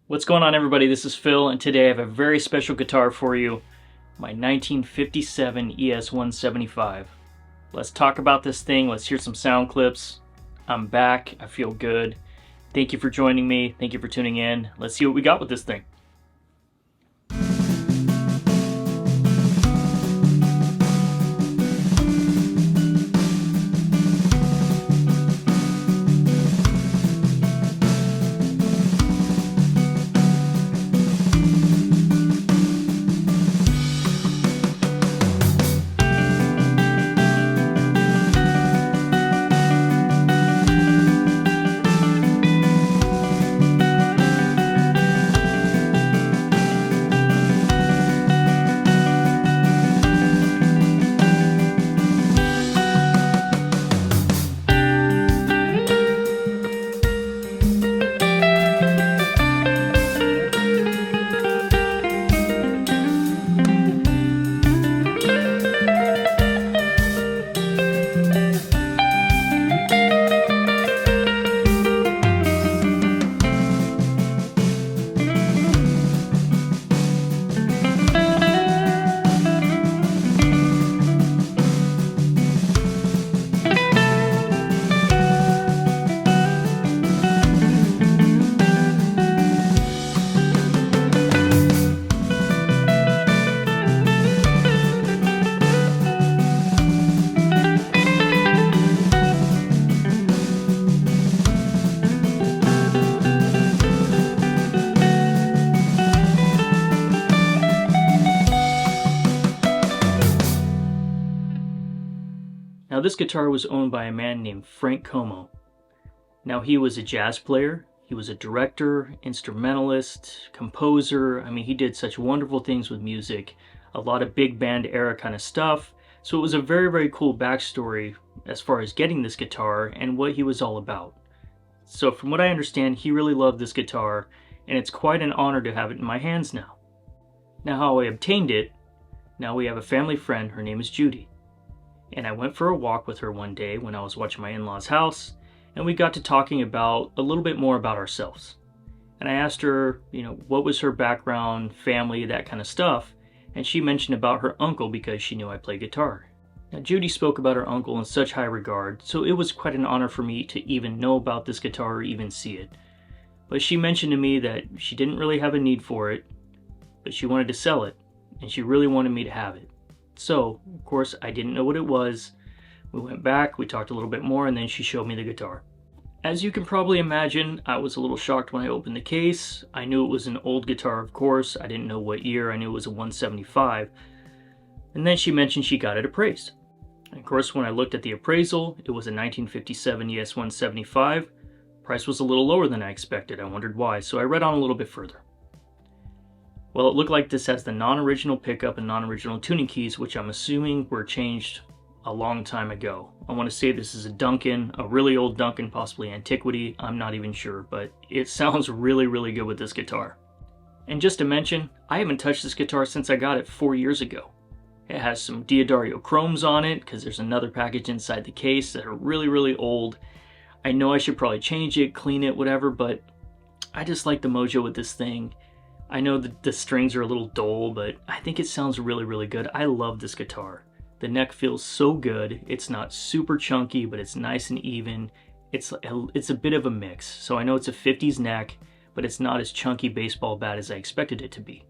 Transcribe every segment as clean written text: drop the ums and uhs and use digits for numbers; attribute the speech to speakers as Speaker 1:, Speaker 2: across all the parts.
Speaker 1: What's going on, everybody? This is Phil, and today I have a very special guitar for you, my 1957 ES-175. Let's talk about this thing. Let's hear some sound clips. I'm back. I feel good. Thank you for joining me. Thank you for tuning in. Let's see what we got with this thing. Now, this guitar was owned by a man named Frank Como. Now, he was a jazz player, he was a director, instrumentalist, composer. I mean, he did such wonderful things with music, a lot of big band era kind of stuff. So it was a very, very cool backstory as far as getting this guitar and what he was all about. So from what I understand, he really loved this guitar, and it's quite an honor to have it in my hands now. Now, how I obtained it, now we have a family friend, her name is Judy. And I went for a walk with her one day when I was watching my in-laws' house, and we got to talking about a little bit more about ourselves. And I asked her, what was her background, family, that kind of stuff, and she mentioned about her uncle because she knew I play guitar. Now, Judy spoke about her uncle in such high regard, so it was quite an honor for me to even know about this guitar or even see it. But she mentioned to me that she didn't really have a need for it, but she wanted to sell it, and she really wanted me to have it. So, of course, I didn't know what it was. We went back, we talked a little bit more, and then she showed me the guitar. As you can probably imagine, I was a little shocked when I opened the case. I knew it was an old guitar, of course. I didn't know what year. I knew it was a 175. And then she mentioned she got it appraised. And of course, when I looked at the appraisal, it was a 1957 ES-175. Price was a little lower than I expected. I wondered why, so I read on a little bit further. Well, it looked like this has the non-original pickup and non-original tuning keys, which I'm assuming were changed a long time ago. I want to say this is a Duncan, a really old Duncan, possibly Antiquity. I'm not even sure, but it sounds really, really good with this guitar. And just to mention, I haven't touched this guitar since I got it 4 years ago. It has some D'Addario chromes on it, because there's another package inside the case that are really, really old. I know I should probably change it, clean it, whatever, but I just like the mojo with this thing. I know that the strings are a little dull, but I think it sounds really, really good. I love this guitar. The neck feels so good. It's not super chunky, but it's nice and even. It's a bit of a mix. So I know it's a 50s neck, but it's not as chunky baseball bat as I expected it to be.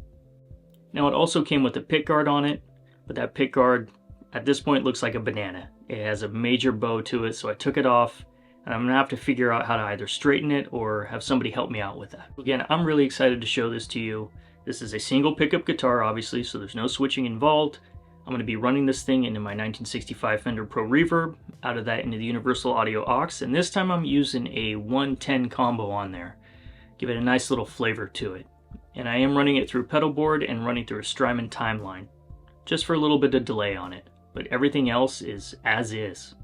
Speaker 1: Now, it also came with a pick guard on it, but that pick guard at this point looks like a banana. It has a major bow to it, so I took it off. And I'm going to have to figure out how to either straighten it or have somebody help me out with that. Again, I'm really excited to show this to you. This is a single pickup guitar, obviously, so there's no switching involved. I'm going to be running this thing into my 1965 Fender Pro Reverb, out of that into the Universal Audio aux, and this time I'm using a 110 combo on there. Give it a nice little flavor to it. And I am running it through pedal board and running through a Strymon timeline, just for a little bit of delay on it. But everything else is as is.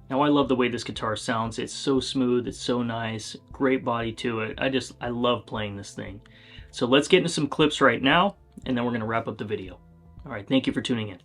Speaker 1: Now, I love the way this guitar sounds. It's so smooth, it's so nice, great body to it. I love playing this thing. So let's get into some clips right now, and then we're going to wrap up the video. All right, thank you for tuning in.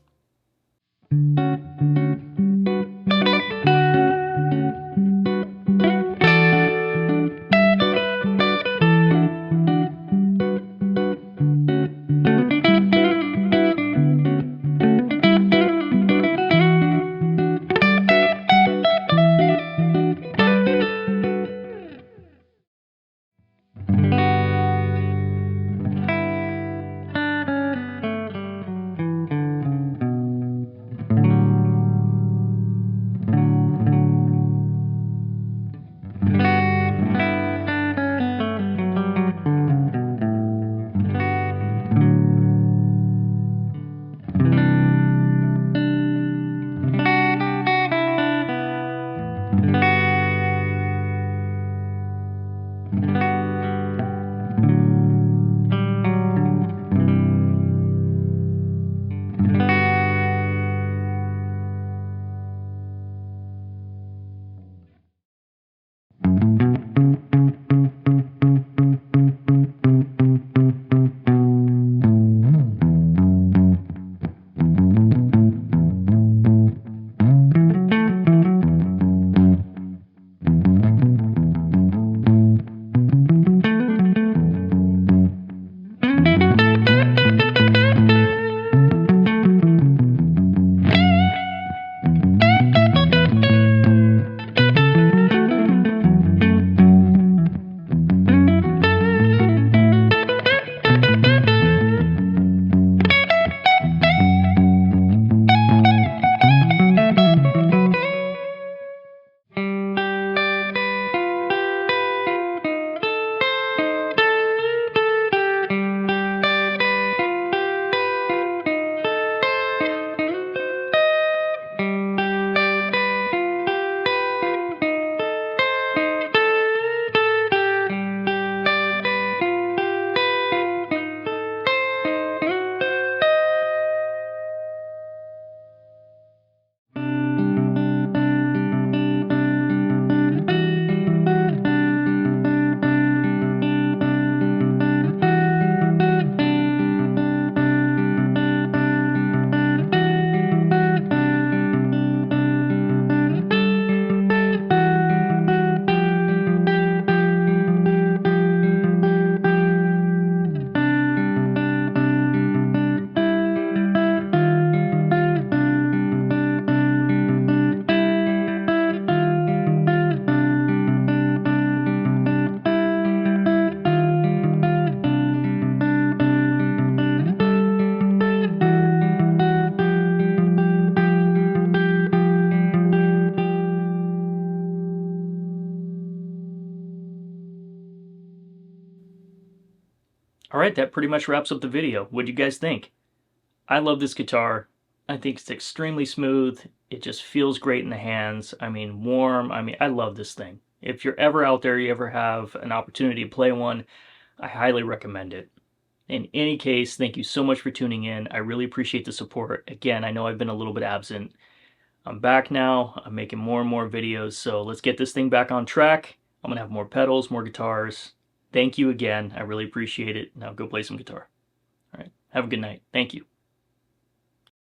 Speaker 1: All right, that pretty much wraps up the video. What do you guys think? I love this guitar. I think it's extremely smooth. It just feels great in the hands. I mean, warm. I mean, I love this thing. If you're ever out there, you ever have an opportunity to play one, I highly recommend it. In any case, thank you so much for tuning in. I really appreciate the support. Again, I know I've been a little bit absent. I'm back now. I'm making more and more videos, so let's get this thing back on track. I'm gonna have more pedals, more guitars. Thank you again. I really appreciate it. Now go play some guitar. All right. Have a good night. Thank you.